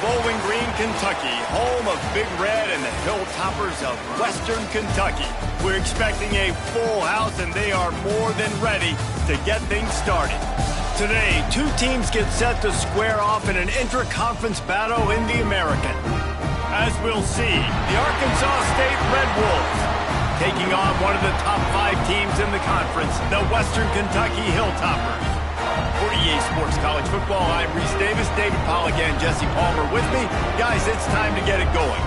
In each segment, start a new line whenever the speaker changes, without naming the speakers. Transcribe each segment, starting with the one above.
Bowling Green, Kentucky, home of Big Red and the Hilltoppers of Western Kentucky. We're expecting a full house, and they are more than ready to get things started. Today, two teams get set to square off in an intra-conference battle in the American. As we'll see, the Arkansas State Red Wolves taking on one of the top 5 teams in the conference, the Western Kentucky Hilltoppers. For EA Sports College Football, I'm Reese Davis, David Pollock, and Jesse Palmer with me. Guys, it's time to get it going.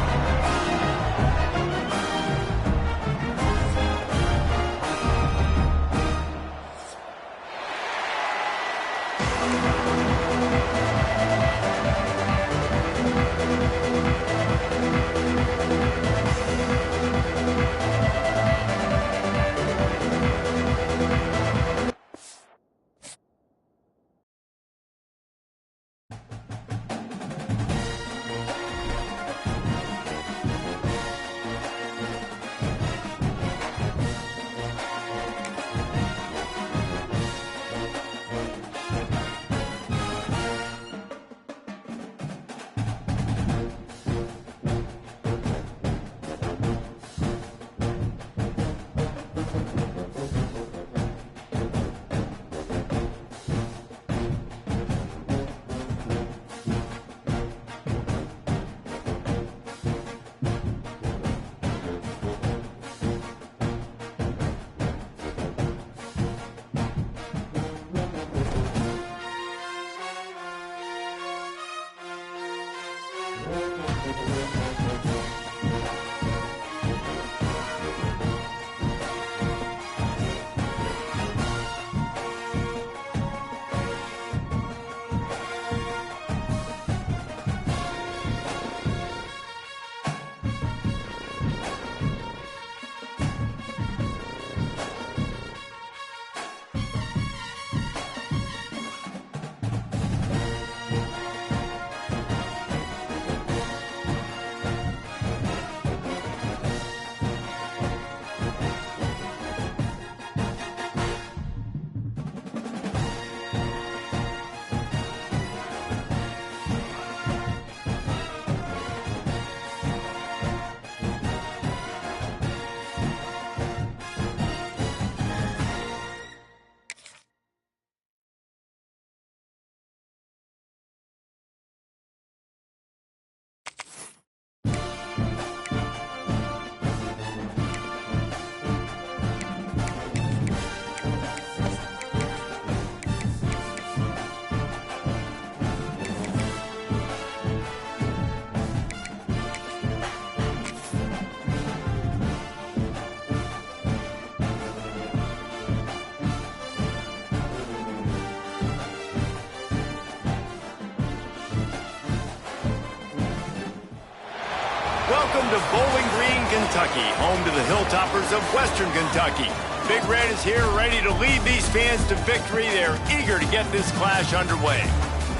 Welcome to Bowling Green, Kentucky, home to the Hilltoppers of Western Kentucky. Big Red is here ready to lead these fans to victory. They're eager to get this clash underway.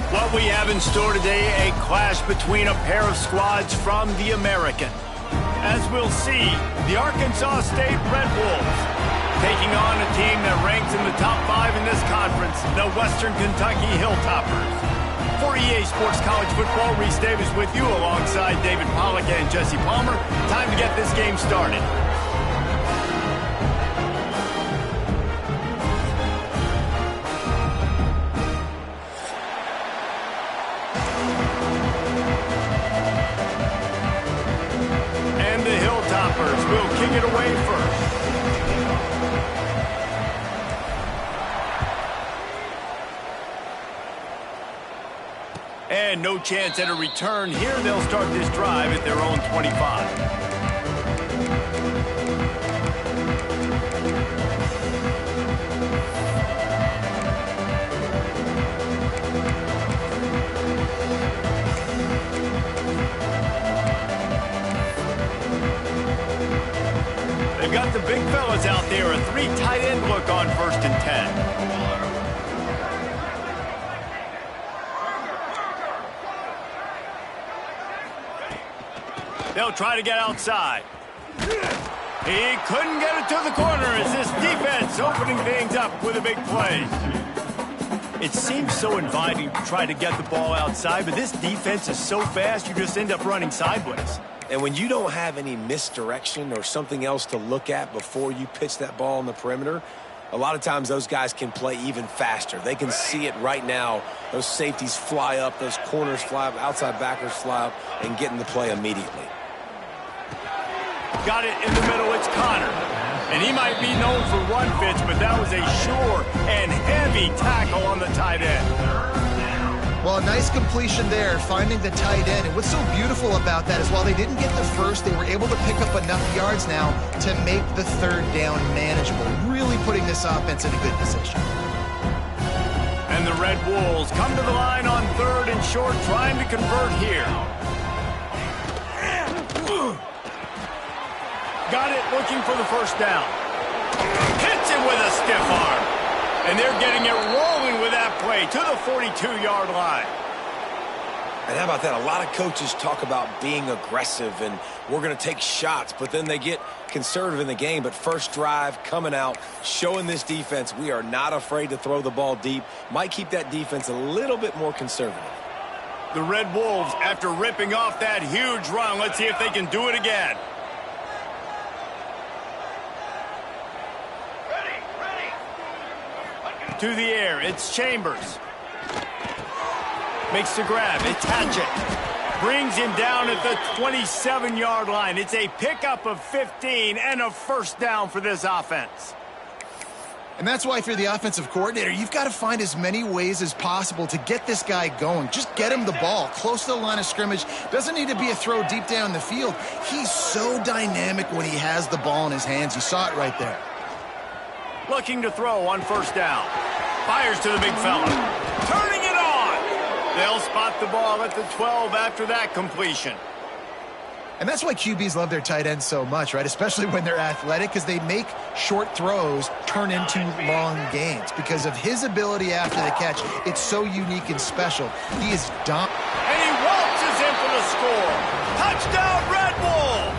What we have in store today, a clash between a pair of squads from the American. As we'll see, the Arkansas State Red Wolves taking on a team that ranks in the top 5 in this conference, the Western Kentucky Hilltoppers. For EA Sports College Football, Reese Davis with you alongside David Pollock and Jesse Palmer. Time to get this game started. And the Hilltoppers will kick it away first. And no chance at a return here. They'll start this drive at their own 25. They've got the big fellas out there. A 3 tight end look on 1st and 10. They'll try to get outside. He couldn't get it to the corner as this defense opening things up with a big play. It seems so inviting to try to get the ball outside, but this defense is so fast, you just end up running sideways.
And when you don't have any misdirection or something else to look at before you pitch that ball on the perimeter, a lot of times those guys can play even faster. They can see it right now. Those safeties fly up, those corners fly up, outside backers fly up, and get in the play immediately.
Got it in the middle, it's Connor. And he might be known for run fits, but that was a sure and heavy tackle on the tight end.
Well, a nice completion there, finding the tight end. And what's so beautiful about that is while they didn't get the first, they were able to pick up enough yards now to make the third down manageable, really putting this offense in a good position.
And the Red Wolves come to the line on 3rd and short, trying to convert here. Got it, looking for the first down. Hits it with a stiff arm. And they're getting it rolling with that play to the 42-yard line.
And how about that? A lot of coaches talk about being aggressive and we're going to take shots, but then they get conservative in the game. But first drive, coming out, showing this defense we are not afraid to throw the ball deep. Might keep that defense a little bit more conservative.
The Red Wolves, after ripping off that huge run, let's see if they can do it again. To the air, it's Chambers. Makes the grab, it's Hatchett. Brings him down at the 27-yard line. It's a pickup of 15 and a first down for this offense.
And that's why if you're the offensive coordinator, you've got to find as many ways as possible to get this guy going. Just get him the ball close to the line of scrimmage. Doesn't need to be a throw deep down the field. He's so dynamic when he has the ball in his hands. You saw it right there.
Looking to throw on first down. Fires to the big fella. Turning it on. They'll spot the ball at the 12 after that completion.
And that's why QBs love their tight ends so much, right? Especially when they're athletic, because they make short throws turn into long gains. Because of his ability after the catch, it's so unique and special. He is dumb.
And he waltzes in for the score. Touchdown, Red Wolves!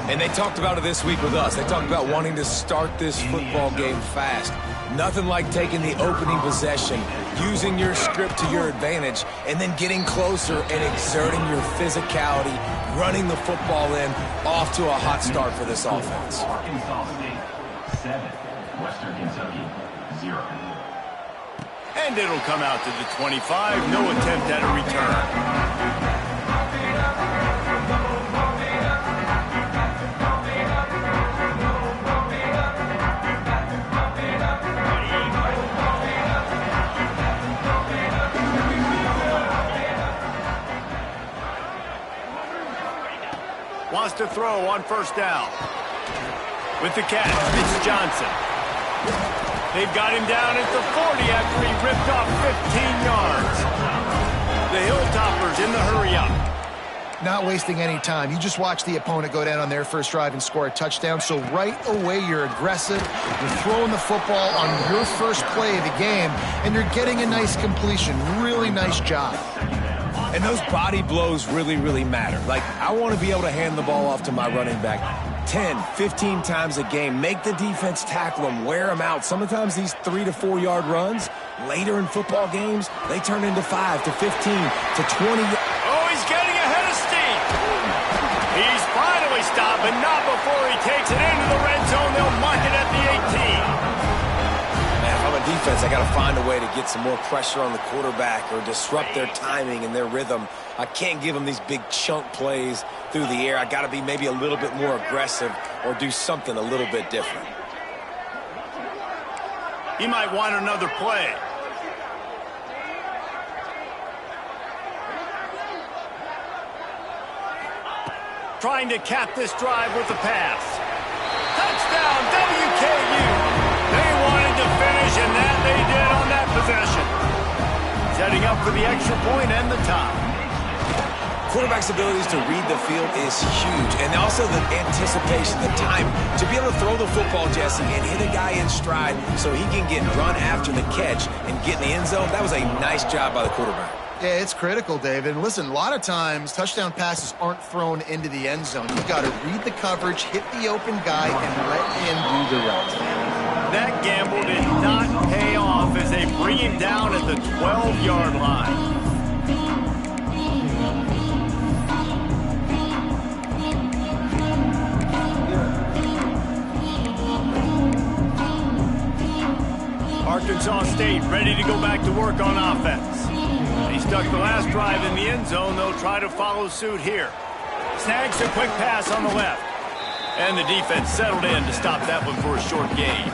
And they talked about it this week with us. They talked about wanting to start this football game fast. Nothing like taking the opening possession, using your script to your advantage, and then getting closer and exerting your physicality, running the football in, off to a hot start for this offense.
Arkansas State, 7. Western Kentucky, 0.
And it'll come out to the 25. No attempt at a return. Wants to throw on first down. With the catch, it's Johnson. They've got him down at the 40 after he ripped off 15 yards. The Hilltoppers in the hurry up.
Not wasting any time. You just watch the opponent go down on their first drive and score a touchdown. So right away, you're aggressive. You're throwing the football on your first play of the game, and you're getting a nice completion. Really nice job.
And those body blows really, really matter. Like, I want to be able to hand the ball off to my running back 10, 15 times a game. Make the defense tackle them, wear them out. Sometimes these 3 to 4 yard runs, later in football games, they turn into 5 to 15 to 20.
Oh, he's getting ahead of steam. He's finally stopped, but not before he takes it into the red zone. They'll mark it at the 18.
If I'm a defense, I got to find a way to get some more pressure on the quarterback or disrupt their timing and their rhythm. I can't give them these big chunk plays through the air. I got to be maybe a little bit more aggressive or do something a little bit different.
He might want another play. Trying to cap this drive with the pass. Touchdown, WKU. They wanted to finish, and that they did on that possession. Setting up for the extra point and the tie.
Quarterback's abilities to read the field is huge, and also the anticipation, the time to be able to throw the football, Jesse, and hit a guy in stride so he can get run after the catch and get in the end zone. That was a nice job by the quarterback.
Yeah, it's critical, David. And listen, a lot of times touchdown passes aren't thrown into the end zone. You've got to read the coverage, hit the open guy, and let him do the rest.
That gamble did not pay off as they bring him down at the 12-yard line. Arkansas State ready to go back to work on offense. He stuck the last drive in the end zone. They'll try to follow suit here. Snags a quick pass on the left. And the defense settled in to stop that one for a short gain.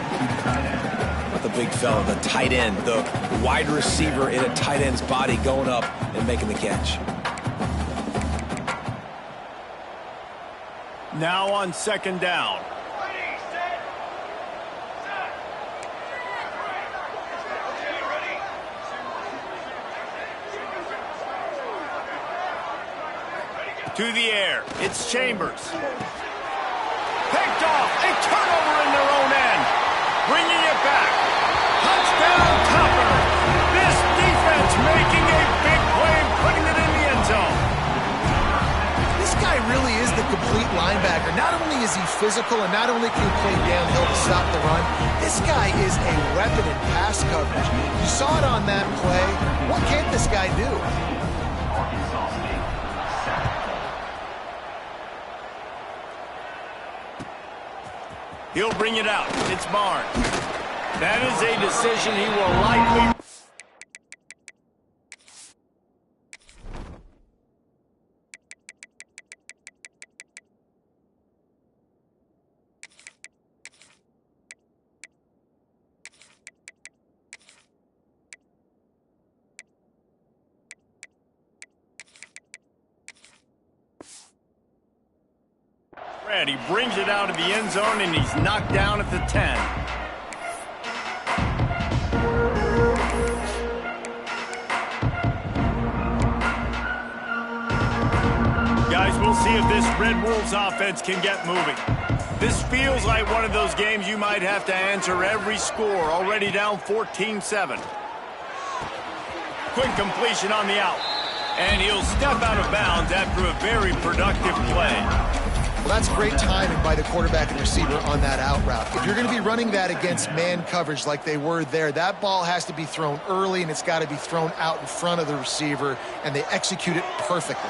But the big fella, the tight end, the wide receiver in a tight end's body going up and making the catch.
Now on second down. To the air, it's Chambers. Picked off, a turnover in their own end. Bringing it back. Touchdown, Topper. This defense making a big play and putting it in the end zone.
This guy really is the complete linebacker. Not only is he physical and not only can he play downhill to stop the run, this guy is a weapon in pass coverage. You saw it on that play. What can't this guy do?
He'll bring it out. It's Barnes. That is a decision he will likely... He brings it out of the end zone, and he's knocked down at the 10. Guys, we'll see if this Red Wolves offense can get moving. This feels like one of those games you might have to answer every score, already down 14-7. Quick completion on the out. And he'll step out of bounds after a very productive play.
Well, that's great timing by the quarterback and receiver on that out route. If you're going to be running that against man coverage like they were there, that ball has to be thrown early, and it's got to be thrown out in front of the receiver, and they execute it perfectly.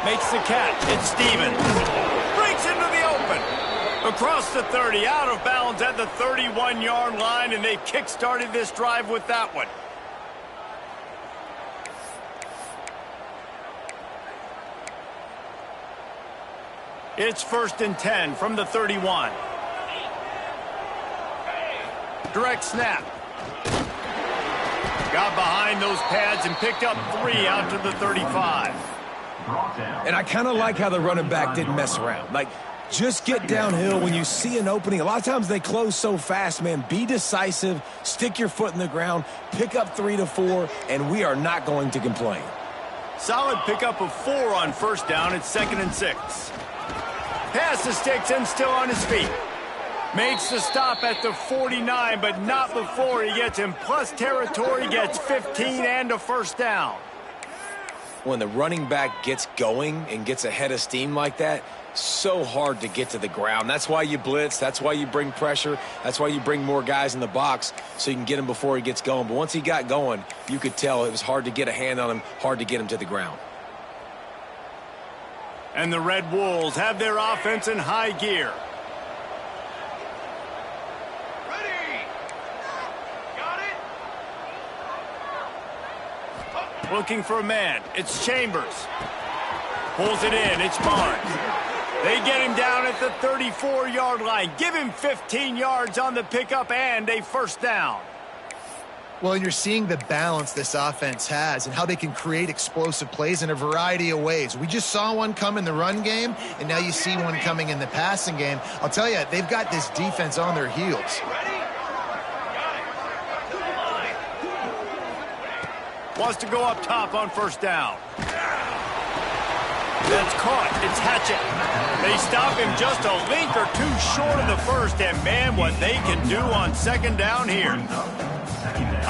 Makes the catch. It's Stevens. Breaks into the open. Across the 30, out of bounds at the 31-yard line, and they kick-started this drive with that one. It's 1st and 10 from the 31. Direct snap. Got behind those pads and picked up 3 out to the 35.
And I kind of like how the running back didn't mess around. Like, just get downhill when you see an opening. A lot of times they close so fast, man. Be decisive, stick your foot in the ground, pick up 3 to 4, and we are not going to complain.
Solid pickup of 4 on first down. It's 2nd and 6. Pass the sticks and still on his feet. Makes the stop at the 49, but not before he gets in plus territory, gets 15 and a first down.
When the running back gets going and gets ahead of steam like that, so hard to get to the ground. That's why you blitz. That's why you bring pressure. That's why you bring more guys in the box so you can get him before he gets going. But once he got going, you could tell it was hard to get a hand on him, hard to get him to the ground.
And the Red Wolves have their offense in high gear.
Ready. Got it.
Looking for a man. It's Chambers. Pulls it in. It's Barnes. They get him down at the 34-yard line. Give him 15 yards on the pickup and a first down.
Well, and you're seeing the balance this offense has and how they can create explosive plays in a variety of ways. We just saw one come in the run game, and now you see one coming in the passing game. I'll tell you, they've got this defense on their heels.
Wants to go up top on first down. That's caught. It's Hatchett. They stop him just a link or two short of the first, and man, what they can do on second down here.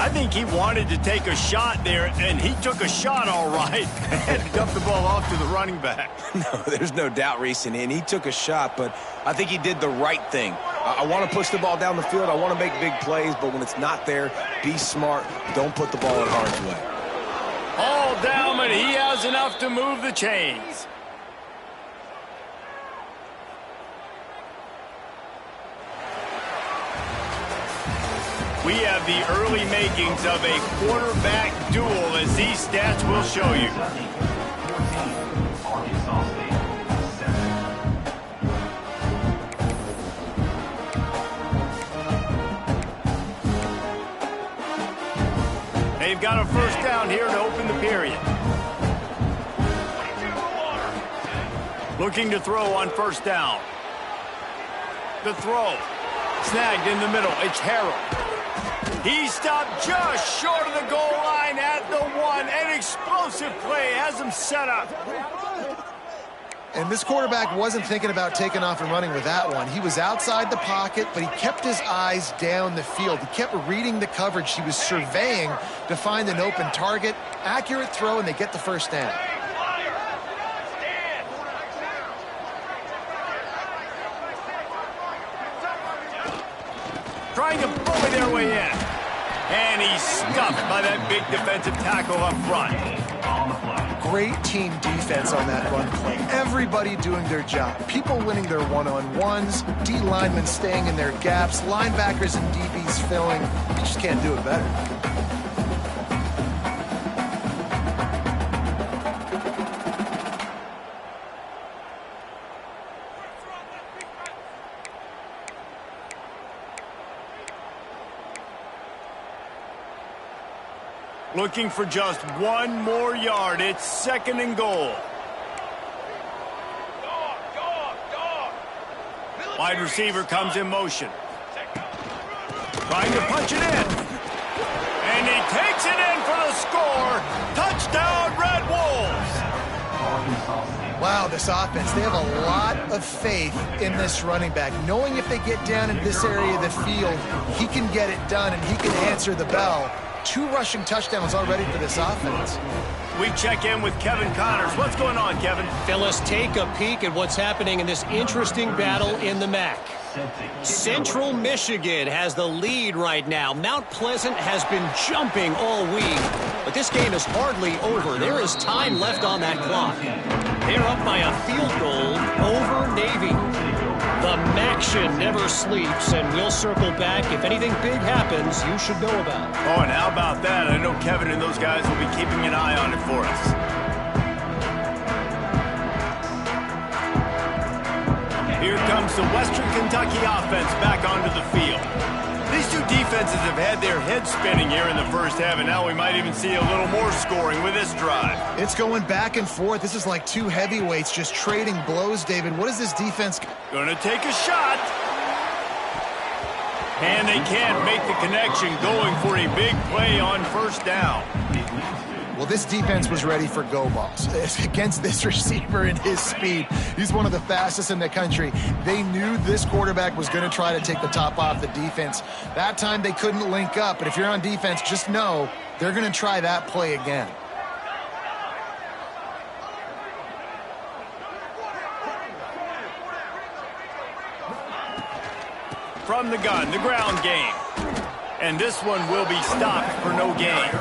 I think he wanted to take a shot there, and he took a shot all right and dumped the ball off to the running back.
No, there's no doubt, Reese, and he took a shot, but I think he did the right thing. I want to push the ball down the field. I want to make big plays, but when it's not there, be smart. Don't put the ball in harm's way.
All down, and he has enough to move the chains. We have the early makings of a quarterback duel, as these stats will show you.
Ark St, 7.
They've got a first down here to open the period. Looking to throw on first down. The throw. Snagged in the middle. It's Harold. He stopped just short of the goal line at the 1. An explosive play has him set up.
And this quarterback wasn't thinking about taking off and running with that one. He was outside the pocket, but he kept his eyes down the field. He kept reading the coverage. He was surveying to find an open target. Accurate throw, and they get the first down.
Trying to bully their way in. And he's stuffed by that big defensive tackle up front.
Great team defense on that run play. Everybody doing their job. People winning their one-on-ones, D linemen staying in their gaps, linebackers and DBs filling. You just can't do it better.
Looking for just one more yard. It's 2nd and goal. Wide receiver comes in motion. Trying to punch it in. And he takes it in for the score. Touchdown, Red Wolves.
Wow, this offense, they have a lot of faith in this running back, knowing if they get down in this area of the field, he can get it done and he can answer the bell. 2 rushing touchdowns already for this offense.
We check in with Kevin Connors. What's going on, Kevin?
Fellas, take a peek at what's happening in this interesting battle in the MAC. Central Michigan has the lead right now. Mount Pleasant has been jumping all week, but this game is hardly over. There is time left on that clock. They're up by a field goal over Navy. The MACtion never sleeps, and we'll circle back. If anything big happens, you should know about it.
Oh, and how about that? I know Kevin and those guys will be keeping an eye on it for us. Here comes the Western Kentucky offense back onto the field. These two defenses have had their heads spinning here in the first half, and now we might even see a little more scoring with this drive.
It's going back and forth. This is like 2 heavyweights just trading blows, David. What is this defense?
Gonna take a shot. And they can't make the connection, going for a big play on first down.
Well, this defense was ready for go balls against this receiver and his speed. He's one of the fastest in the country. They knew this quarterback was going to try to take the top off the defense. That time they couldn't link up, but if you're on defense, just know they're going to try that play again.
From the gun, the ground game. And this one will be stopped for no gain.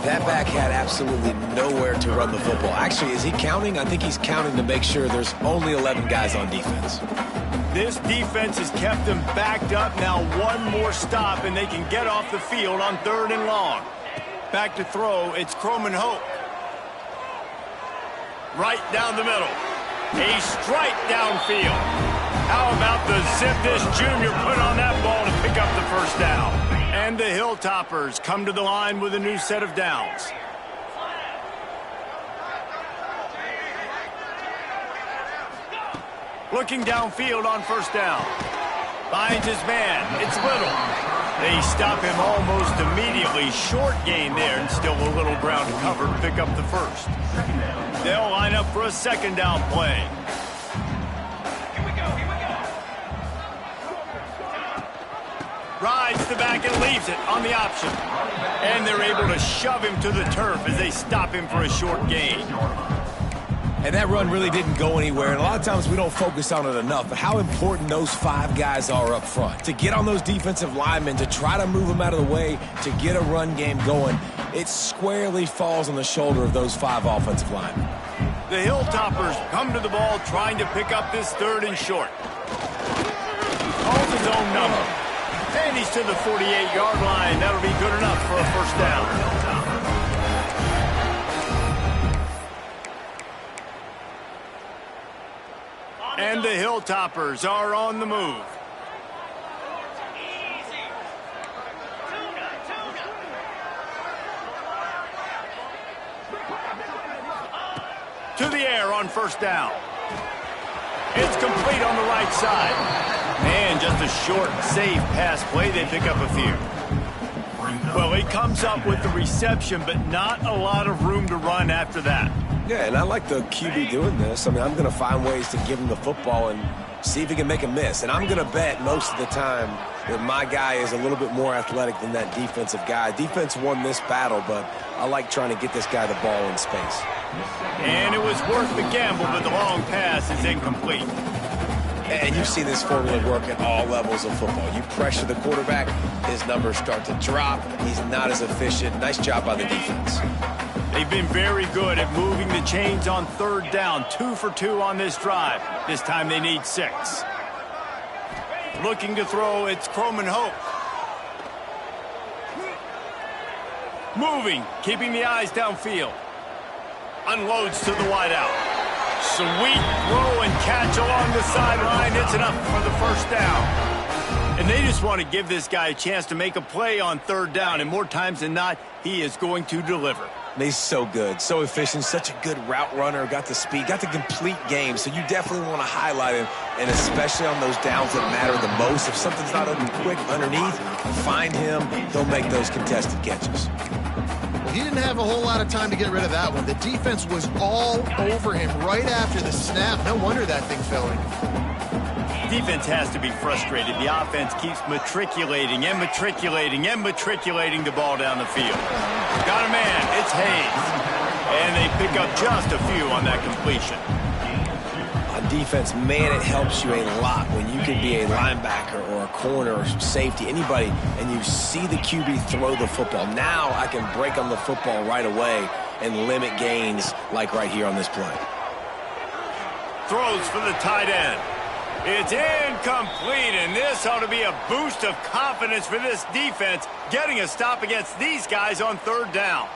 That back had absolutely nowhere to run the football. Actually, is he counting? I think he's counting to make sure there's only 11 guys on defense.
This defense has kept them backed up. Now 1 more stop, and they can get off the field on 3rd and long. Back to throw, it's Croman Hope. Right down the middle. A strike downfield. How about the zip this junior put on that ball to pick up the first down? And the Hilltoppers come to the line with a new set of downs. Looking downfield on first down. Finds his man. It's Little. They stop him almost immediately. Short gain there, and still a little ground to cover to pick up the first. They'll line up for a 2nd down play. Rides the back and leaves it on the option. And they're able to shove him to the turf as they stop him for a short gain.
And that run really didn't go anywhere, and a lot of times we don't focus on it enough, but how important those 5 guys are up front. To get on those defensive linemen, to try to move them out of the way, to get a run game going, it squarely falls on the shoulder of those 5 offensive linemen.
The Hilltoppers come to the ball trying to pick up this 3rd and short. Calls his own number. And he's to the 48-yard line. That'll be good enough for a first down. And the Hilltoppers are on the move. To the air on first down. It's complete on the right side. And just a short, safe pass play. They pick up a few. Well, he comes up with the reception, but not a lot of room to run after that.
Yeah, and I like the QB doing this. I mean, I'm going to find ways to give him the football and see if he can make a miss. And I'm going to bet most of the time that my guy is a little bit more athletic than that defensive guy. Defense won this battle, but I like trying to get this guy the ball in space.
And it was worth the gamble, but the long pass is incomplete.
And you've seen this formula work at all levels of football. You pressure the quarterback, his numbers start to drop. He's not as efficient. Nice job by the defense.
They've been very good at moving the chains on 3rd down. 2 for 2 on this drive. This time they need 6. Looking to throw, it's Croman Hope. Moving, keeping the eyes downfield. Unloads to the wideout. Sweet throw and catch along the sideline. It's enough for the first down. And they just want to give this guy a chance to make a play on 3rd down. And more times than not, he is going to deliver.
He's so good, so efficient, such a good route runner, got the speed, got the complete game. So you definitely want to highlight him, and especially on those downs that matter the most. If something's not open quick underneath, find him. He'll make those contested catches.
He didn't have a whole lot of time to get rid of that one. The defense was all over him right after the snap. No wonder that thing fell in.
Defense has to be frustrated. The offense keeps matriculating and matriculating and matriculating the ball down the field. Got a man. It's Hayes. And they pick up just a few on that completion.
On defense, man, it helps you a lot when you can be a linebacker or a corner or safety, anybody, and you see the QB throw the football. Now I can break on the football right away and limit gains like right here on this play.
Throws for the tight end. It's incomplete, and this ought to be a boost of confidence for this defense, getting a stop against these guys on 3rd down.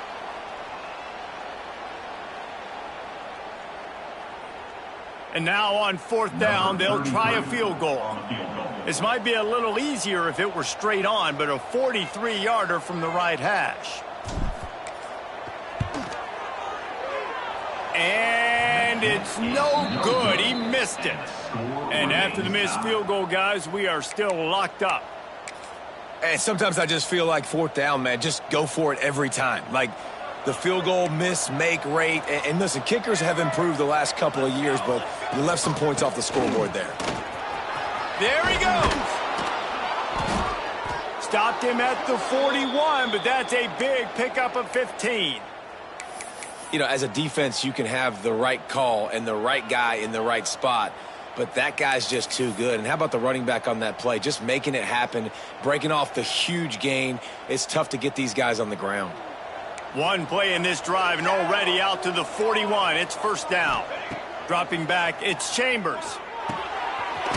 And now on 4th down, they'll try a field goal. This might be a little easier if it were straight on, but a 43-yarder from the right hash. And it's no good. He missed it. And after the missed field goal, guys, we are still locked up.
And sometimes I just feel like 4th down, man, just go for it every time. Like the field goal miss-make rate. And listen, kickers have improved the last couple of years, but you left some points off the scoreboard there.
There he goes. Stopped him at the 41, but that's a big pickup of 15.
You know, as a defense, you can have the right call and the right guy in the right spot, but that guy's just too good. And how about the running back on that play? Just making it happen, breaking off the huge gain. It's tough to get these guys on the ground.
One play in this drive and already out to the 41. It's first down. Dropping back, it's Chambers.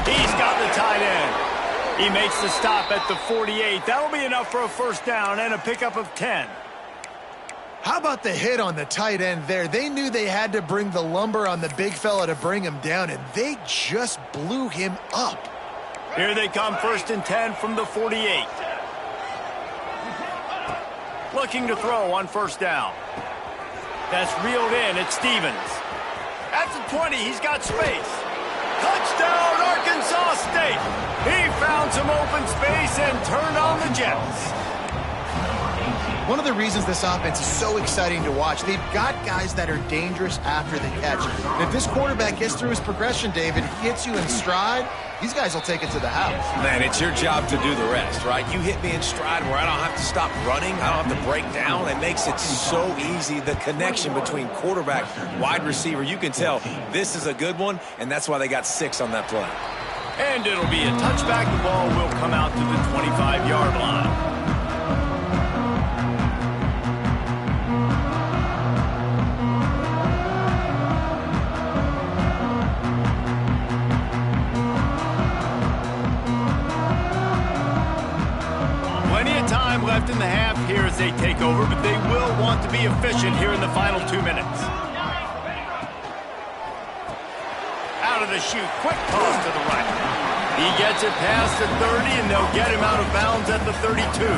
He's got the tight end. He makes the stop at the 48. That'll be enough for a first down and a pickup of 10.
How about the hit on the tight end there? They knew they had to bring the lumber on the big fella to bring him down, and they just blew him up.
Here they come, 1st and 10 from the 48. Looking to throw on 1st down. That's reeled in. It's Stevens. At the 20, he's got space. Touchdown, Arkansas State. He found some open space and turned on the Jets.
One of the reasons this offense is so exciting to watch, they've got guys that are dangerous after the catch. And if this quarterback gets through his progression, David, he hits you in stride, these guys will take it to the house.
Man, it's your job to do the rest, right? You hit me in stride where I don't have to stop running. I don't have to break down. It makes it so easy. The connection between quarterback, wide receiver, you can tell this is a good one, and that's why they got 6 on that play.
And it'll be a touchback. The ball will come out to the 25-yard line. Left in the half here as they take over, but they will want to be efficient here in the final 2 minutes. Out of the chute, quick toss to the right. He gets it past the 30, and they'll get him out of bounds at the 32.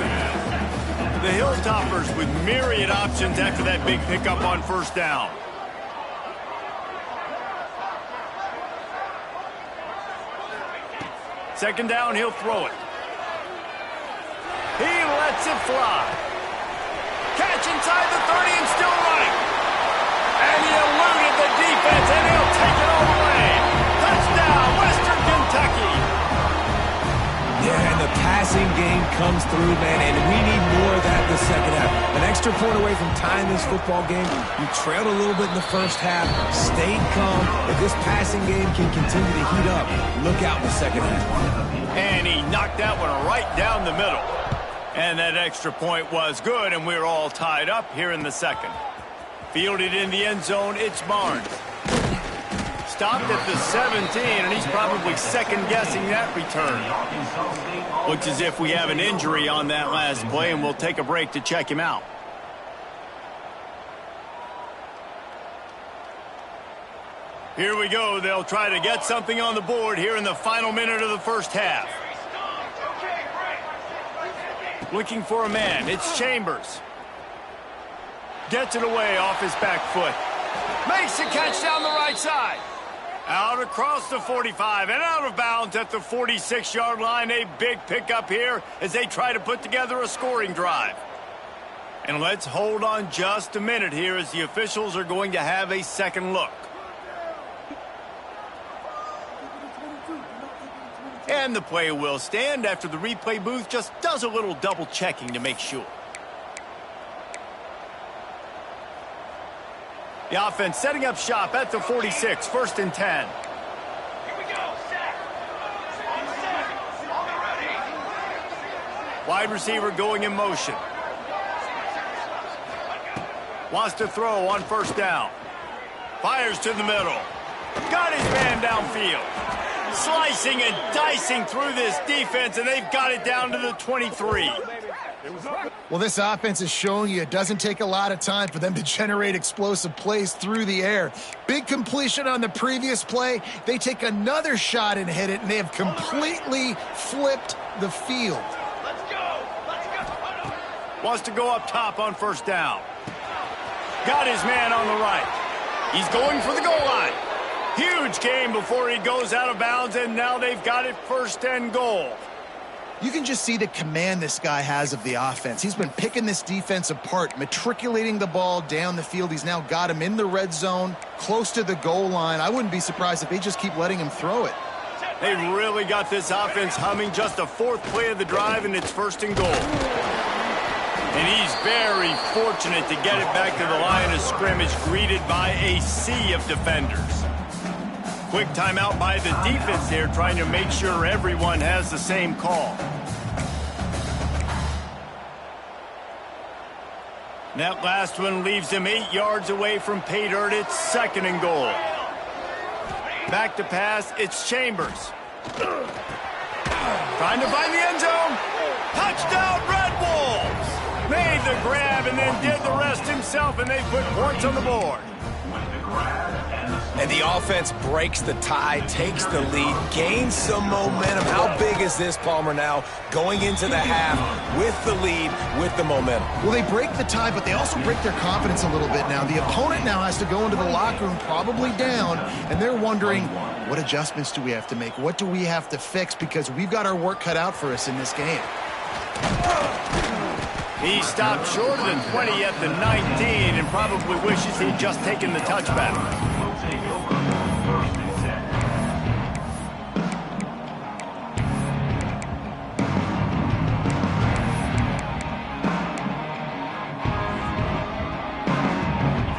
The Hilltoppers with myriad options after that big pickup on first down. Second down, he'll throw it. He lets it fly. Catch inside the 30 and still running. And he eluded the defense, and he'll take it all the way. Touchdown, Western Kentucky.
Yeah, and the passing game comes through, man, and we need more of that in the second half. An extra point away from tying this football game. You trailed a little bit in the first half, stayed calm. If this passing game can continue to heat up, look out in the second half.
And he knocked that one right down the middle. And that extra point was good, and we're all tied up here in the second. Fielded in the end zone, it's Barnes. Stopped at the 17, and he's probably second-guessing that return. Looks as if we have an injury on that last play, and we'll take a break to check him out. Here we go. They'll try to get something on the board here in the final minute of the first half. Looking for a man. It's Chambers. Gets it away off his back foot. Makes the catch down the right side. Out across the 45 and out of bounds at the 46-yard line. A big pickup here as they try to put together a scoring drive. And let's hold on just a minute here as the officials are going to have a second look. And the play will stand after the replay booth just does a little double checking to make sure. The offense setting up shop at the 46, 1st and 10.
Here we go, set. On the ready.
Wide receiver going in motion. Wants to throw on first down. Fires to the middle. Got his man downfield. Slicing and dicing through this defense, and they've got it down to the 23.
Well, this offense is showing you it doesn't take a lot of time for them to generate explosive plays through the air. Big completion on the previous play. They take another shot and hit it, and they have completely flipped the field.
Let's go. Let's go.
Wants to go up top on first down. Got his man on the right. He's going for the goal line. Huge game before he goes out of bounds, and now they've got it 1st and goal.
You can just see the command this guy has of the offense. He's been picking this defense apart, matriculating the ball down the field. He's now got him in the red zone, close to the goal line. I wouldn't be surprised if they just keep letting him throw it.
They've really got this offense humming. Just the 4th play of the drive, and it's 1st and goal. And he's very fortunate to get it back to the line of scrimmage, greeted by a sea of defenders. Quick timeout by the defense there, trying to make sure everyone has the same call. That last one leaves him 8 yards away from pay dirt. It's 2nd and goal. Back to pass, it's Chambers. Trying to find the end zone. Touchdown, Red Wolves! Made the grab and then did the rest himself, and they put points on the board.
And the offense breaks the tie, takes the lead, gains some momentum. How big is this, Palmer, now going into the half with the lead, with the momentum?
Well, they break the tie, but they also break their confidence a little bit now. The opponent now has to go into the locker room probably down, and they're wondering, what adjustments do we have to make? What do we have to fix? Because we've got our work cut out for us in this game.
He stopped short of the 20 at the 19 and probably wishes he'd just taken the touchback.
Will take over 1st and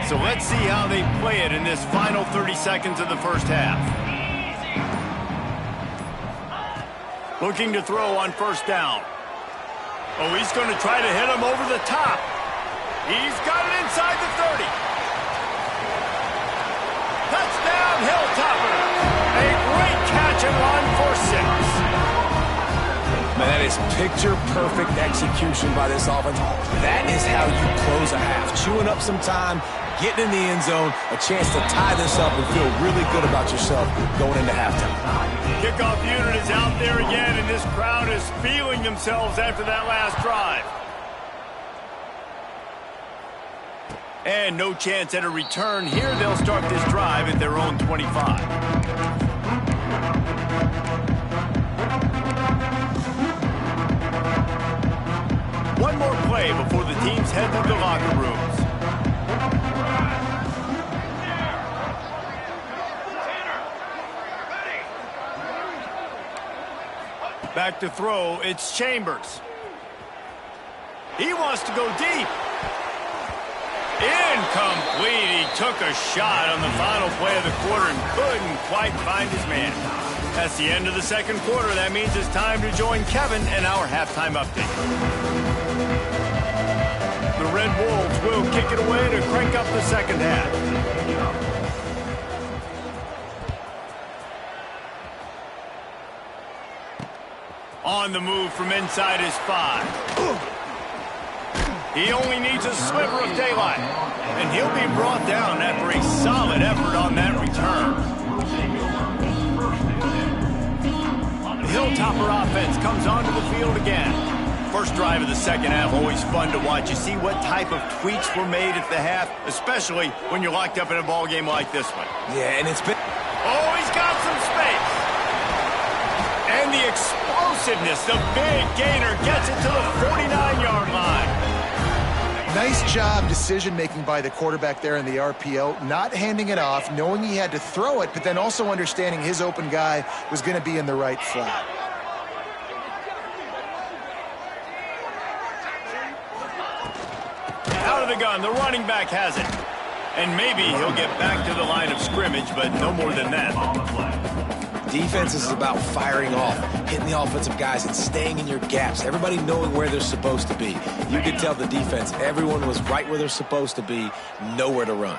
10.
So let's see how they play it in this final 30 seconds of the first half. Looking to throw on 1st down. Oh, he's going to try to hit him over the top. He's got it inside the 30. Touchdown, Hilltopper. A great catch and run for 6.
Man, that is picture-perfect execution by this offense. That is how you close a half. Chewing up some time, getting in the end zone, a chance to tie this up and feel really good about yourself going into halftime.
Kickoff unit is out there again, and this crowd is feeling themselves after that last drive. And no chance at a return here. They'll start this drive at their own 25. One more play before the teams head to the locker rooms. Back to throw, it's Chambers. He wants to go deep. Incomplete. He took a shot on the final play of the quarter and couldn't quite find his man. That's the end of the 2nd quarter. That means it's time to join Kevin in our halftime update. The Red Wolves will kick it away to crank up the 2nd half. On the move from inside his 5. He only needs a sliver of daylight, and he'll be brought down after a solid effort on that return. The Hilltopper offense comes onto the field again. First drive of the 2nd half, always fun to watch. You see what type of tweaks were made at the half, especially when you're locked up in a ball game like this one.
Yeah, and it's been...
Oh, he's got some space. And the explosiveness, the big gainer gets it to the 49-yard line.
Nice job decision-making by the quarterback there in the RPO, not handing it off, knowing he had to throw it, but then also understanding his open guy was going to be in the right flat.
Out of the gun, the running back has it. And maybe he'll get back to the line of scrimmage, but no more than that.
Defense is about firing off, hitting the offensive guys and staying in your gaps. Everybody knowing where they're supposed to be. You could tell the defense, everyone was right where they're supposed to be, nowhere to run.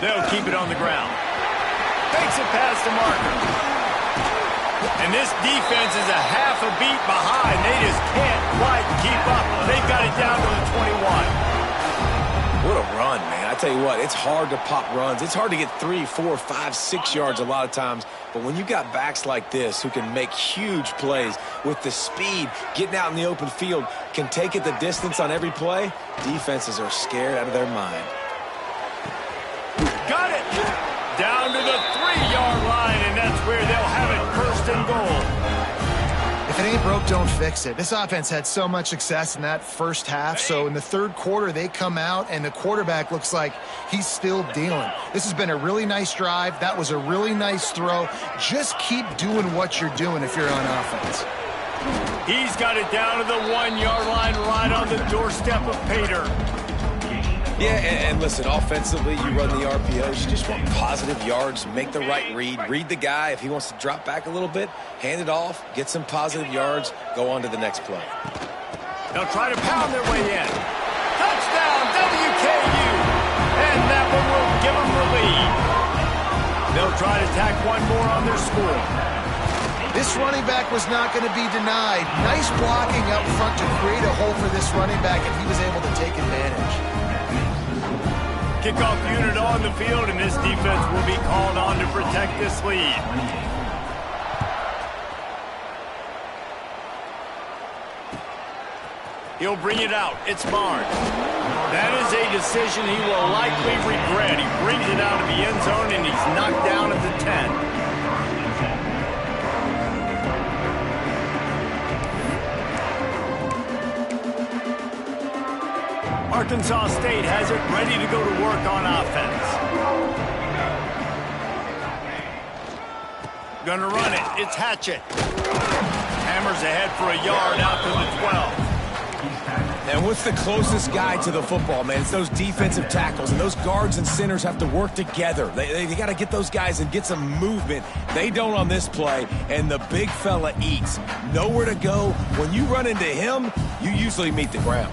They'll keep it on the ground. Fakes it past the marker. And this defense is a half a beat behind. They just can't quite keep up. They've got it down to the 21.
What a run, man. I tell you what, it's hard to pop runs. It's hard to get 3, 4, 5, 6 yards a lot of times. But when you got backs like this who can make huge plays with the speed, getting out in the open field, can take it the distance on every play, defenses are scared out of their mind.
Got it! Down to the 3-yard line, and that's where they'll have it 1st and goal.
If it ain't broke, don't fix it. This offense had so much success in that first half, so in the 3rd quarter, they come out, and the quarterback looks like he's still dealing. This has been a really nice drive. That was a really nice throw. Just keep doing what you're doing if you're on offense.
He's got it down to the 1-yard line right on the doorstep of Pater.
Yeah, and listen, offensively, you run the RPOs. You just want positive yards, make the right read the guy. If he wants to drop back a little bit, hand it off, get some positive yards, go on to the next play.
They'll try to pound their way in. Touchdown, WKU! And that one will give them the lead. They'll try to tack one more on their score.
This running back was not going to be denied. Nice blocking up front to create a hole for this running back, and he was able to take advantage.
Kickoff unit on the field, and this defense will be called on to protect this lead. He'll bring it out. It's Barnes. That is a decision he will likely regret. He brings it out of the end zone, and he's knocked down at the 10. Arkansas State has it ready to go to work on offense. Gonna run it. It's Hatchett. Hammers ahead for a yard out to the 12.
And what's the closest guy to the football, man? It's those defensive tackles, and those guards and centers have to work together. They got to get those guys and get some movement. They don't on this play, and the big fella eats. Nowhere to go. When you run into him, you usually meet the ground.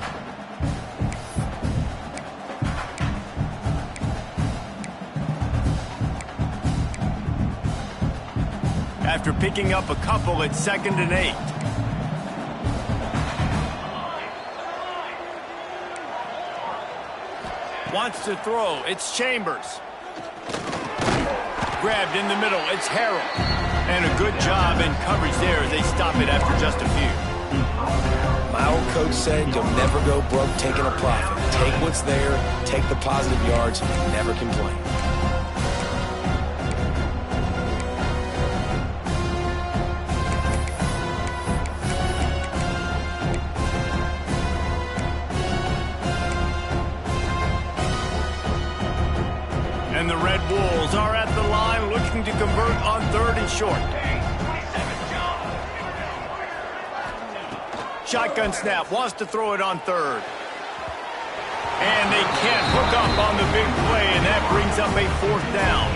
After picking up a couple, it's 2nd and 8. Wants to throw. It's Chambers. Grabbed in the middle. It's Harrell. And a good job in coverage there as they stop it after just a few.
My old coach said you'll never go broke taking a profit. Take what's there, take the positive yards, never complain.
And the Red Wolves are at the line looking to convert on 3rd and short. Shotgun snap, wants to throw it on 3rd. And they can't hook up on the big play, and that brings up a 4th down.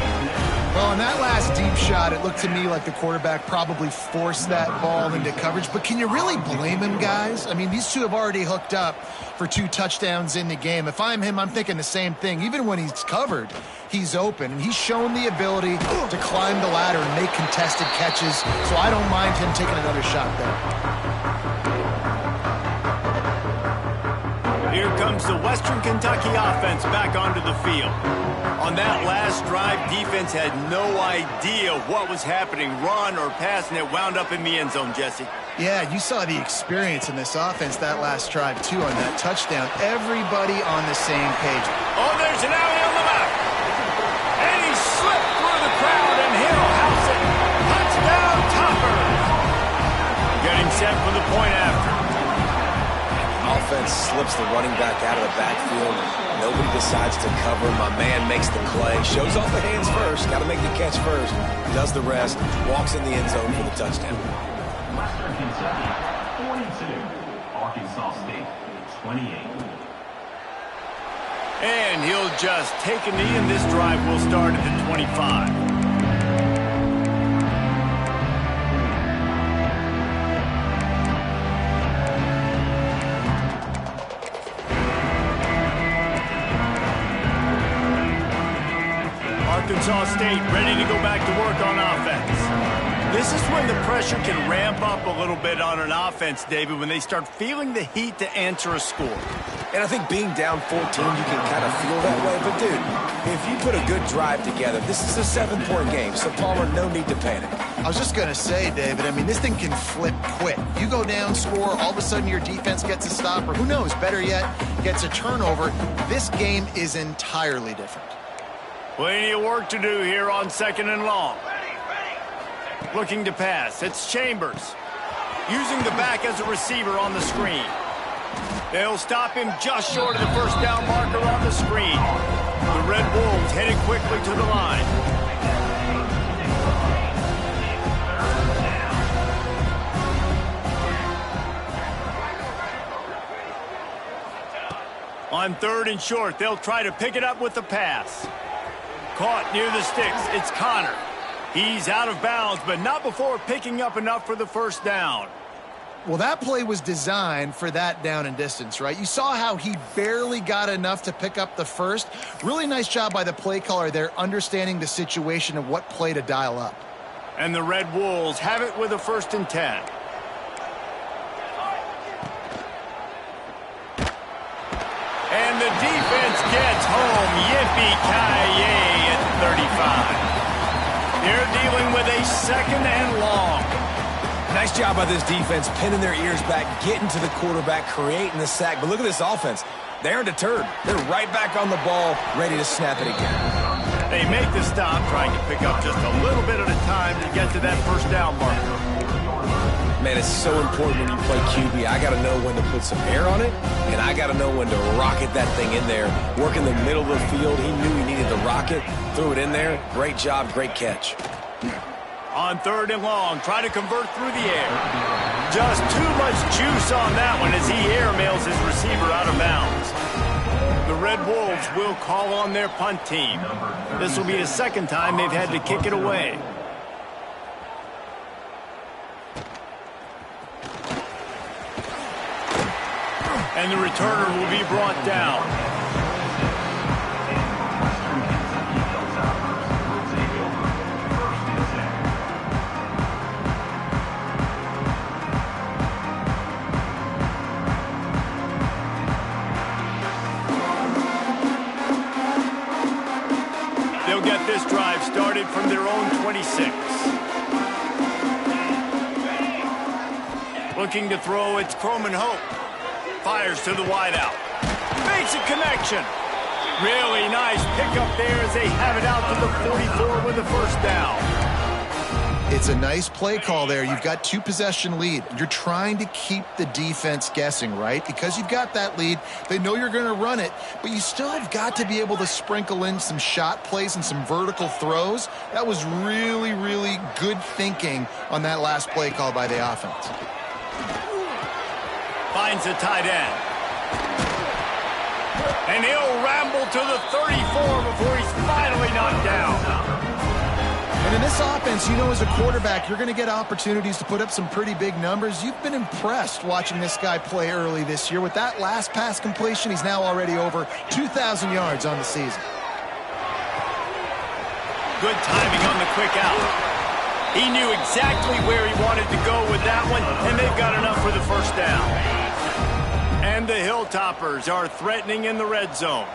Well, in that last deep shot, it looked to me like the quarterback probably forced that ball into coverage. But can you really blame him, guys? I mean, these two have already hooked up for 2 touchdowns in the game. If I'm him, I'm thinking the same thing. Even when he's covered, he's open. And he's shown the ability to climb the ladder and make contested catches. So I don't mind him taking another shot there.
Here comes the Western Kentucky offense back onto the field. On that last drive, defense had no idea what was happening, run or pass, and it wound up in the end zone, Jesse.
Yeah, you saw the experience in this offense that last drive, too, on that touchdown. Everybody on the same page.
Oh, there's an alley on the back. And he slipped through the crowd, and he'll house it. Touchdown, Topper. Getting set for the point after.
Offense slips the running back out of the backfield. Nobody decides to cover. My man makes the play. Shows off the hands first. Got to make the catch first. Does the rest. Walks in the end zone for the touchdown.
Western Kentucky, 42. Arkansas State, 28.
And he'll just take a knee, and this drive will start at the 25. Arkansas State ready to go back to work on offense. This is when the pressure can ramp up a little bit on an offense, David, when they start feeling the heat to answer a score.
And I think being down 14, you can kind of feel that way. But, dude, if you put a good drive together, this is a 7-point game. So, Palmer, no need to panic.
I was just going to say, David, I mean, this thing can flip quick. You go down, score, all of a sudden your defense gets a stop, or who knows, better yet, gets a turnover. This game is entirely different.
Plenty of work to do here on 2nd and long. Looking to pass. It's Chambers. Using the back as a receiver on the screen. They'll stop him just short of the 1st down marker on the screen. The Red Wolves headed quickly to the line. On 3rd and short, they'll try to pick it up with the pass. Caught near the sticks. It's Connor. He's out of bounds, but not before picking up enough for the 1st down.
Well, that play was designed for that down and distance, right? You saw how he barely got enough to pick up the first. Really nice job by the play caller there, understanding the situation and what play to dial up.
And the Red Wolves have it with a 1st and 10. And the defense gets home. Yippee-ki-yay at 35. They're dealing with a 2nd and long.
Nice job by this defense, pinning their ears back, getting to the quarterback, creating the sack. But look at this offense. They aren't deterred. They're right back on the ball, ready to snap it again.
They make the stop, trying to pick up just a little bit at a time to get to that 1st down marker.
Man, it's so important when you play QB. I got to know when to put some air on it, and I got to know when to rocket that thing in there. Work in the middle of the field. He knew he needed the rocket, threw it in there. Great job, great catch.
On 3rd and long, try to convert through the air. Just too much juice on that one as he airmails his receiver out of bounds. The Red Wolves will call on their punt team. This will be the second time they've had to kick it away. And the returner will be brought down. They'll get this drive started from their own 26. Looking to throw, it's Croman Hope. Fires to the wideout. Makes a connection. Really nice pickup there as they have it out to the 44 with the first down.
It's a nice play call there. You've got 2-possession lead. You're trying to keep the defense guessing, right? Because you've got that lead. They know you're going to run it, but you still have got to be able to sprinkle in some shot plays and some vertical throws. That was really, really good thinking on that last play call by the offense.
Finds the tight end. And he'll ramble to the 34 before he's finally knocked down.
And in this offense, you know, as a quarterback, you're going to get opportunities to put up some pretty big numbers. You've been impressed watching this guy play early this year. With that last pass completion, he's now already over 2,000 yards on the season.
Good timing on the quick out. He knew exactly where he wanted to go with that one, and they've got enough for the first down. And the Hilltoppers are threatening in the red zone.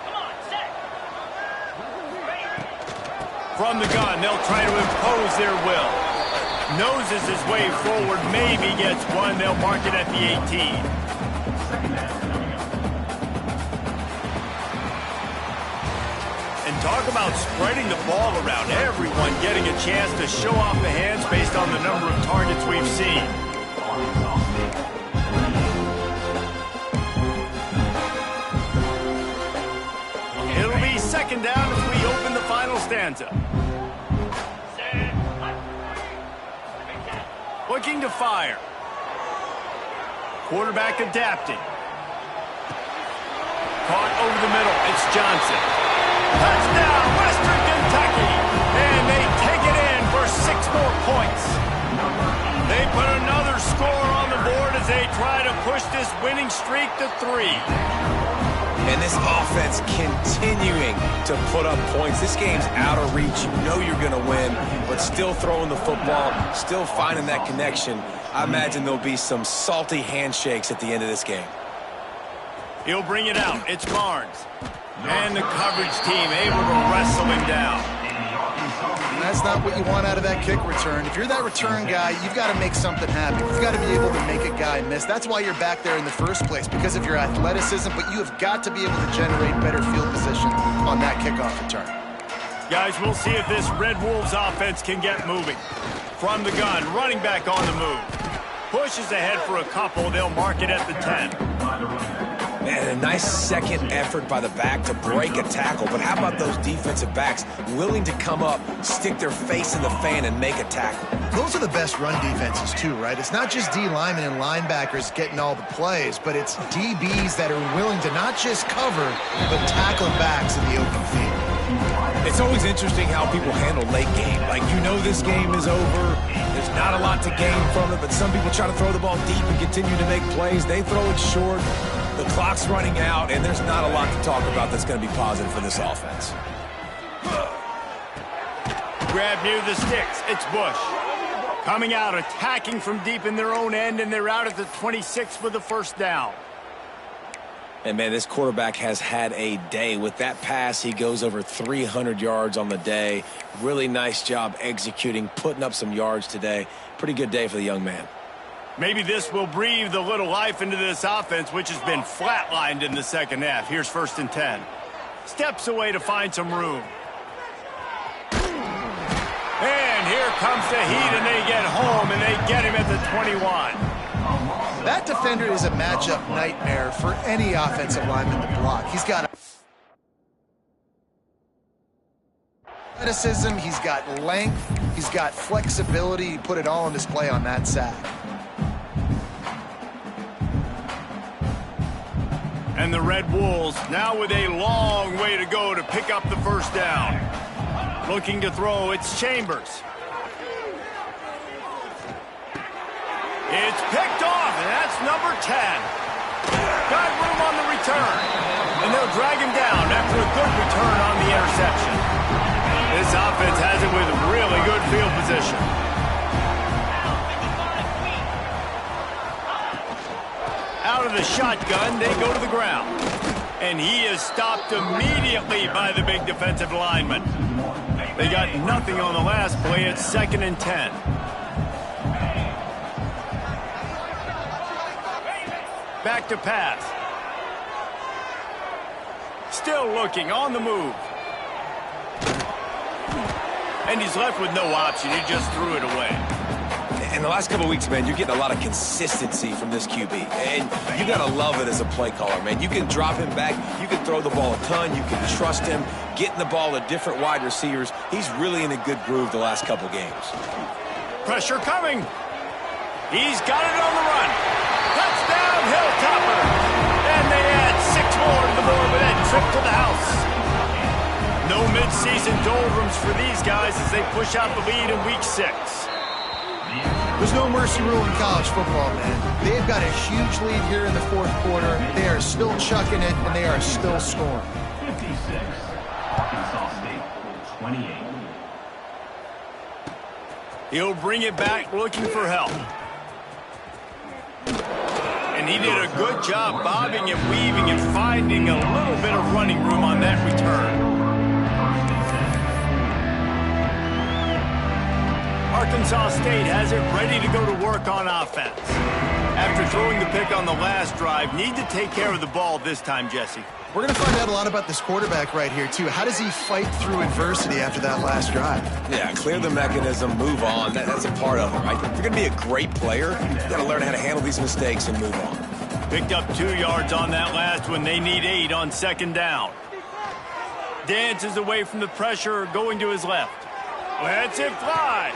From the gun, they'll try to impose their will. Noses his way forward, maybe gets one. They'll mark it at the 18. And talk about spreading the ball around. Everyone getting a chance to show off the hands based on the number of targets we've seen. It'll be second down as we open the final stanza. Looking to fire. Quarterback adapting. Caught over the middle. It's Johnson. Touchdown, Western Kentucky. And they take it in for 6 more points. They put another score on the board as they try to push this winning streak to 3.
And this offense continuing to put up points. This game's out of reach. You know you're going to win, but still throwing the football, still finding that connection. I imagine there'll be some salty handshakes at the end of this game.
He'll bring it out. It's Barnes. And the coverage team able to wrestle him down.
And that's not what you want out of that kick return. If you're that return guy, you've got to make something happen. You've got to be able to make a guy miss. That's why you're back there in the first place, because of your athleticism, but you have got to be able to generate better field position on that kickoff return.
Guys, we'll see if this Red Wolves offense can get moving. From the gun, running back on the move. Pushes ahead for a couple. They'll mark it at the 10.
Man, a nice second effort by the back to break a tackle. But how about those defensive backs willing to come up, stick their face in the fan, and make a tackle?
Those are the best run defenses, too, right? It's not just D linemen and linebackers getting all the plays, but it's DBs that are willing to not just cover, but tackle backs in the open field.
It's always interesting how people handle late game. Like, you know this game is over. There's not a lot to gain from it, but some people try to throw the ball deep and continue to make plays. They throw it short. The clock's running out, and there's not a lot to talk about that's going to be positive for this offense.
Grab near the sticks. It's Bush. Coming out, attacking from deep in their own end, and they're out at the 26 for the first down.
And, man, this quarterback has had a day. With that pass, he goes over 300 yards on the day. Really nice job executing, putting up some yards today. Pretty good day for the young man.
Maybe this will breathe a little life into this offense, which has been flatlined in the second half. Here's 1st and 10. Steps away to find some room. And here comes the heat, and they get home, and they get him at the 21.
That defender is a matchup nightmare for any offensive lineman to block. He's got athleticism, he's got length, he's got flexibility. He put it all on display on that sack.
And the Red Wolves now with a long way to go to pick up the first down. Looking to throw, it's Chambers. It's picked off, and that's number 10. Got room on the return. And they'll drag him down after a good return on the interception. This offense has it with really good field position. Out of the shotgun, they go to the ground. And he is stopped immediately by the big defensive lineman. They got nothing on the last play. It's 2nd and 10. Back to pass. Still looking, on the move. And he's left with no option. He just threw it away.
In the last couple of weeks, man, you're getting a lot of consistency from this QB. And you got to love it as a play caller, man. You can drop him back. You can throw the ball a ton. You can trust him. Getting the ball to different wide receivers. He's really in a good groove the last couple games.
Pressure coming. He's got it on the run. Touchdown, Hilltopper. And they add 6 more to the board with that trip to the house. No midseason doldrums for these guys as they push out the lead in week 6.
There's no mercy rule in college football, man. They've got a huge lead here in the 4th quarter. They are still chucking it, and they are still scoring.
56, Arkansas State, 28.
He'll bring it back looking for help. And he did a good job bobbing and weaving and finding a little bit of running room on that return. Arkansas State has it ready to go to work on offense. After throwing the pick on the last drive, need to take care of the ball this time, Jesse.
We're going to find out a lot about this quarterback right here, too. How does he fight through adversity after that last drive?
Yeah, clear the mechanism, move on. That's a part of it, right? If you're going to be a great player, you got to learn how to handle these mistakes and move on.
Picked up 2 yards on that last one. They need 8 on 2nd down. Dances away from the pressure, going to his left. Lets it fly.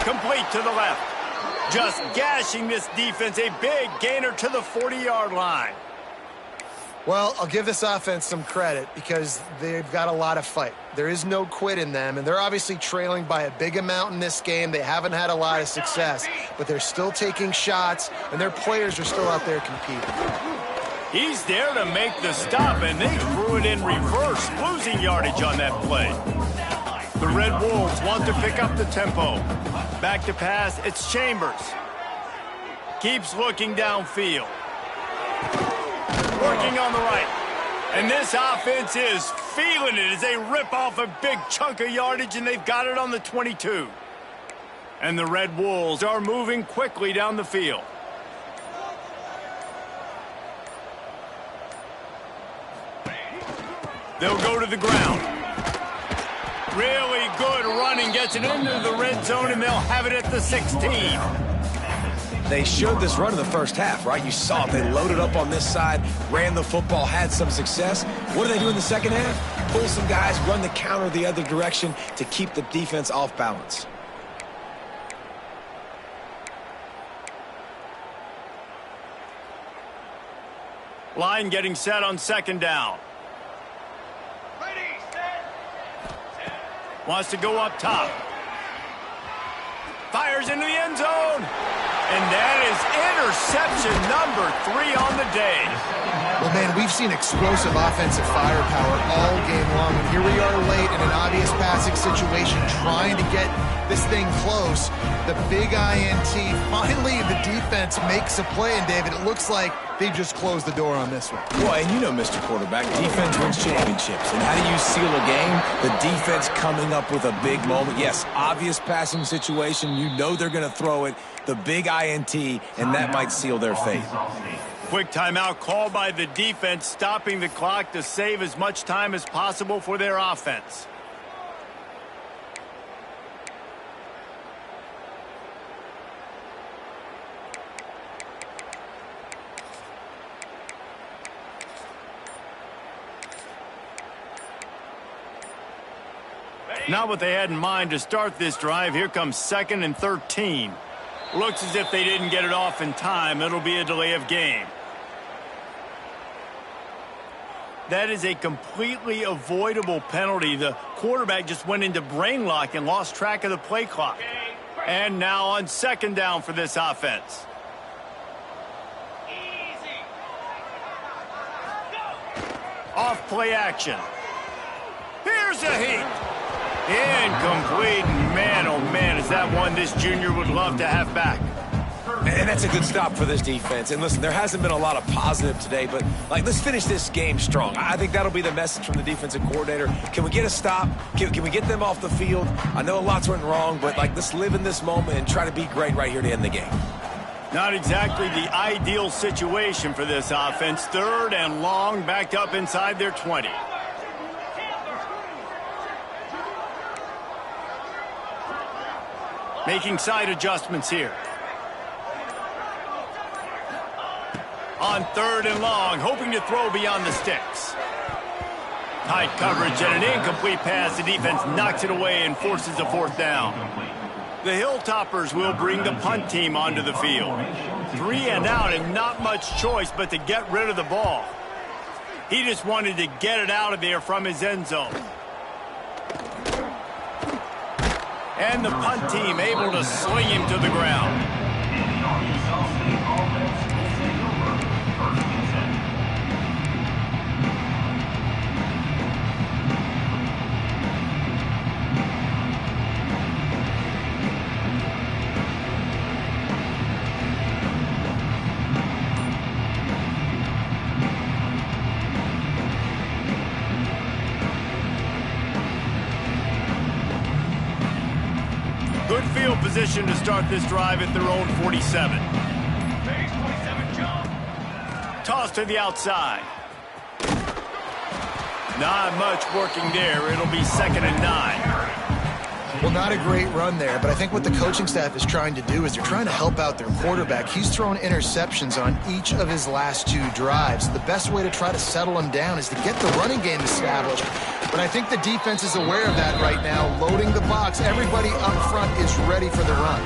Complete to the left. Just gashing this defense. A big gainer to the 40-yard line.
Well, I'll give this offense some credit because they've got a lot of fight. There is no quit in them, and they're obviously trailing by a big amount in this game. They haven't had a lot of success, but they're still taking shots, and their players are still out there competing.
He's there to make the stop, and they threw it in reverse, losing yardage on that play. The Red Wolves want to pick up the tempo. Back to pass, it's Chambers. Keeps looking downfield. Working on the right. And this offense is feeling it as they rip off a big chunk of yardage, and they've got it on the 22. And the Red Wolves are moving quickly down the field. They'll go to the ground. Really good running, gets it into the red zone, and they'll have it at the 16.
They showed this run in the first half, right? You saw it. They loaded up on this side, ran the football, had some success. What do they do in the second half? Pull some guys, run the counter the other direction to keep the defense off balance.
Line getting set on 2nd down. Wants to go up top. Fires into the end zone. And that is interception number 3 on the day.
Well, man, we've seen explosive offensive firepower all game long. And here we are late in an obvious passing situation trying to get this thing close. The big INT. Finally, the defense makes a play. And, David, it looks like they just closed the door on this one.
Well, and you know, Mr. Quarterback, defense wins championships. And how do you seal a game? The defense coming up with a big moment. Yes, obvious passing situation. You know they're going to throw it. The big INT, and that might seal their fate.
Quick timeout called by the defense, stopping the clock to save as much time as possible for their offense. Not what they had in mind to start this drive. Here comes 2nd and 13. Looks as if they didn't get it off in time. It'll be a delay of game. That is a completely avoidable penalty. The quarterback just went into brain lock and lost track of the play clock. And now on 2nd down for this offense. Off play action. Here's a heat. Incomplete. Man, oh man, is that one this junior would love to have back.
And that's a good stop for this defense. And listen, there hasn't been a lot of positive today, but let's finish this game strong. I think that'll be the message from the defensive coordinator. Can we get a stop? Can we get them off the field? I know a lot's went wrong, but let's live in this moment and try to be great right here to end the game.
Not exactly the ideal situation for this offense. 3rd and long, backed up inside their 20. Making side adjustments here. On 3rd and long, hoping to throw beyond the sticks. Tight coverage and an incomplete pass. The defense knocks it away and forces a 4th down. The Hilltoppers will bring the punt team onto the field. 3 and out and not much choice but to get rid of the ball. He just wanted to get it out of there from his end zone. And the punt team able to sling him to the ground. Good field position to start this drive at their own 47. Toss to the outside. Not much working there. It'll be 2nd and 9.
Well, not a great run there, but I think what the coaching staff is trying to do is they're trying to help out their quarterback. He's thrown interceptions on each of his last 2 drives. The best way to try to settle him down is to get the running game established. But I think the defense is aware of that right now, loading the box. Everybody up front is ready for the run.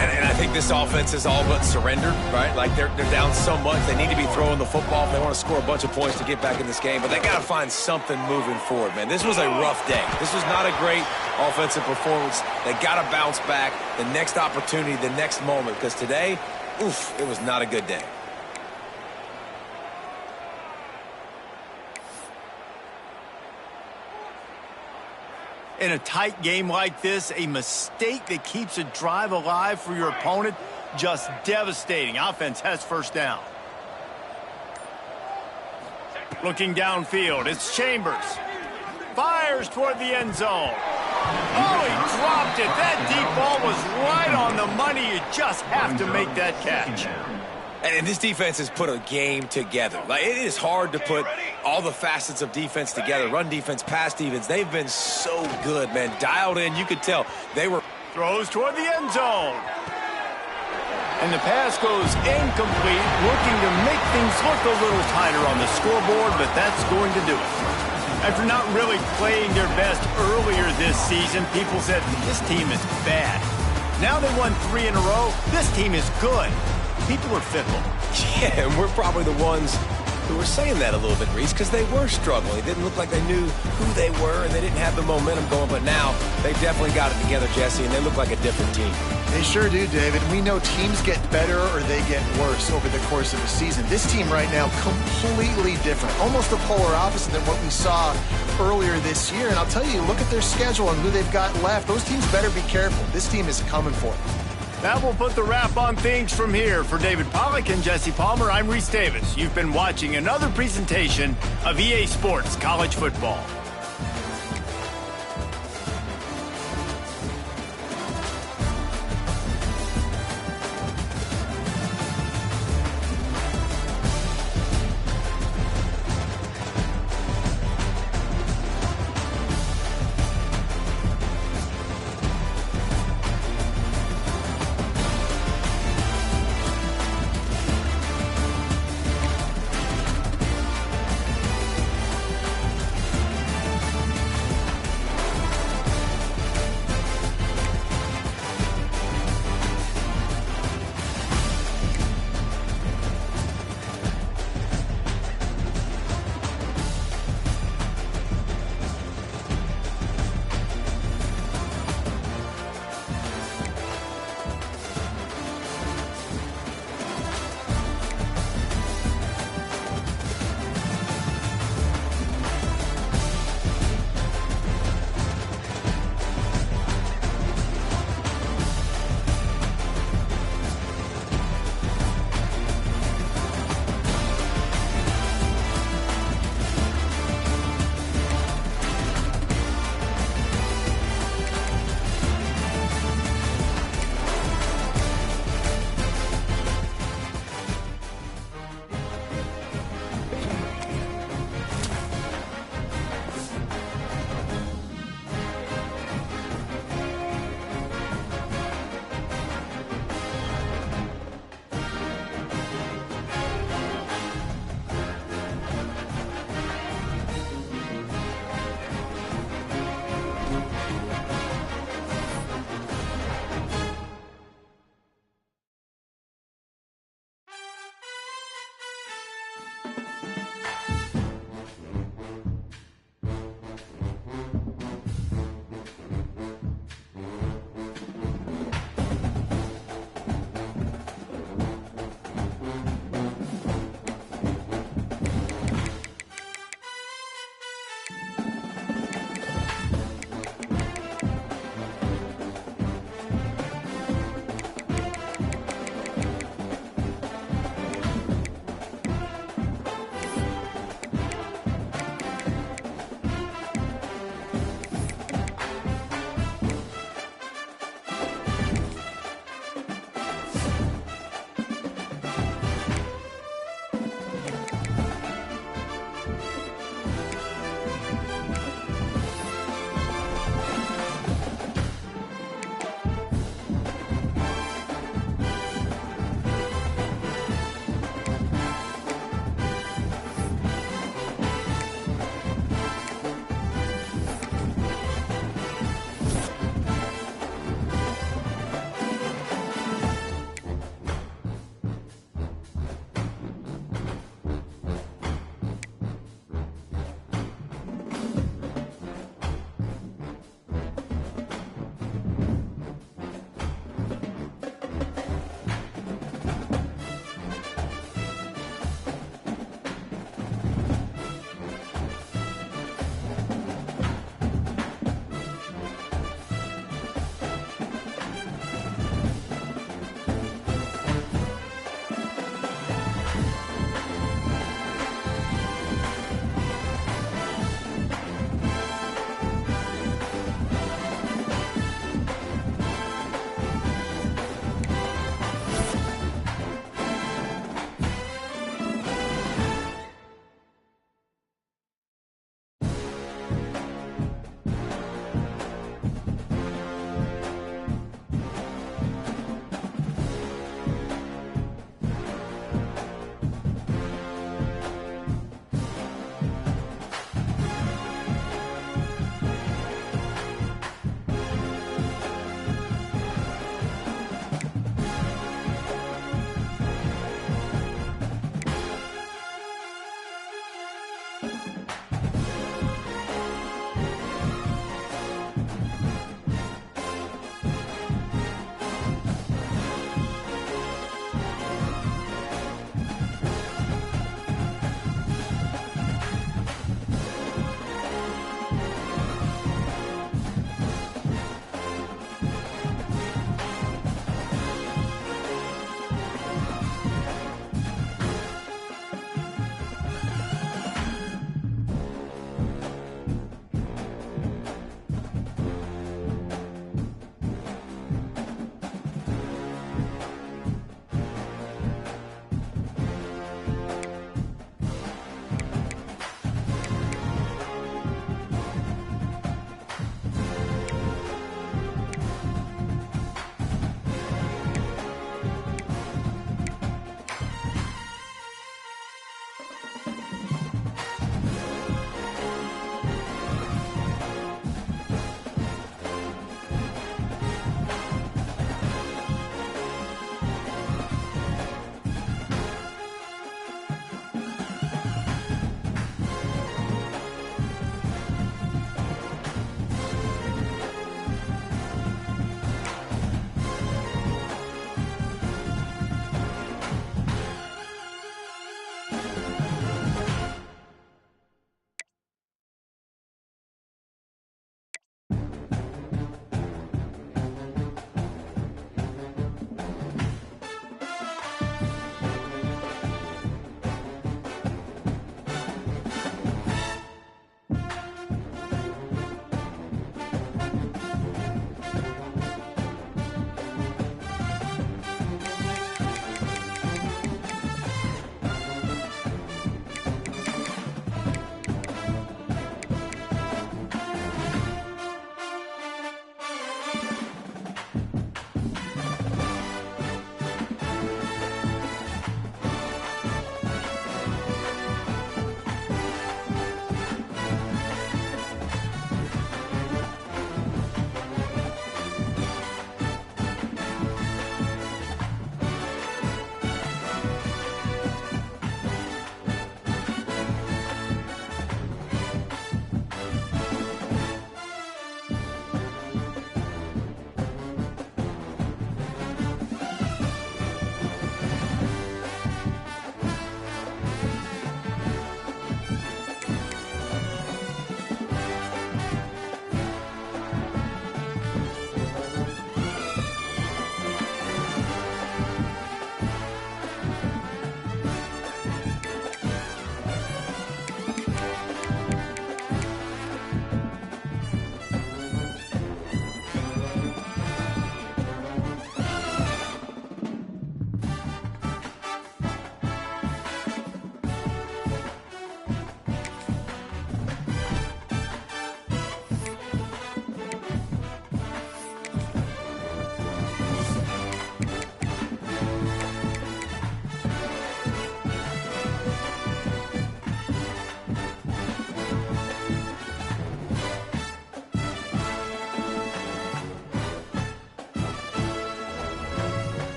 And I think this offense is all but surrendered, right? They're down so much. They need to be throwing the football if they want to score a bunch of points to get back in this game. But they got to find something moving forward, man. This was a rough day. This was not a great offensive performance. They got to bounce back the next opportunity, the next moment. Because today, it was not a good day.
In a tight game like this, a mistake that keeps a drive alive for your opponent, just devastating. Offense has 1st down. Looking downfield, it's Chambers. Fires toward the end zone. Oh, he dropped it. That deep ball was right on the money. You just have to make that catch.
And this defense has put a game together. It is hard to put all the facets of defense together. Run defense, pass defense. They've been so good, man. Dialed in. You could tell they were.
Throws toward the end zone. And the pass goes incomplete, looking to make things look a little tighter on the scoreboard, but that's going to do it. After not really playing their best earlier this season, people said, this team is bad. Now they won 3 in a row. This team is good. People are fickle.
Yeah, and we're probably the ones who were saying that a little bit, Reese, because they were struggling. It didn't look like they knew who they were, and they didn't have the momentum going. But now they've definitely got it together, Jesse, and they look like a different team.
They sure do, David. We know teams get better or they get worse over the course of the season. This team right now, completely different. Almost the polar opposite than what we saw earlier this year. And I'll tell you, look at their schedule and who they've got left. Those teams better be careful. This team is coming for it.
That will put the wrap on things from here. For David Pollack and Jesse Palmer, I'm Reese Davis. You've been watching another presentation of EA Sports College Football.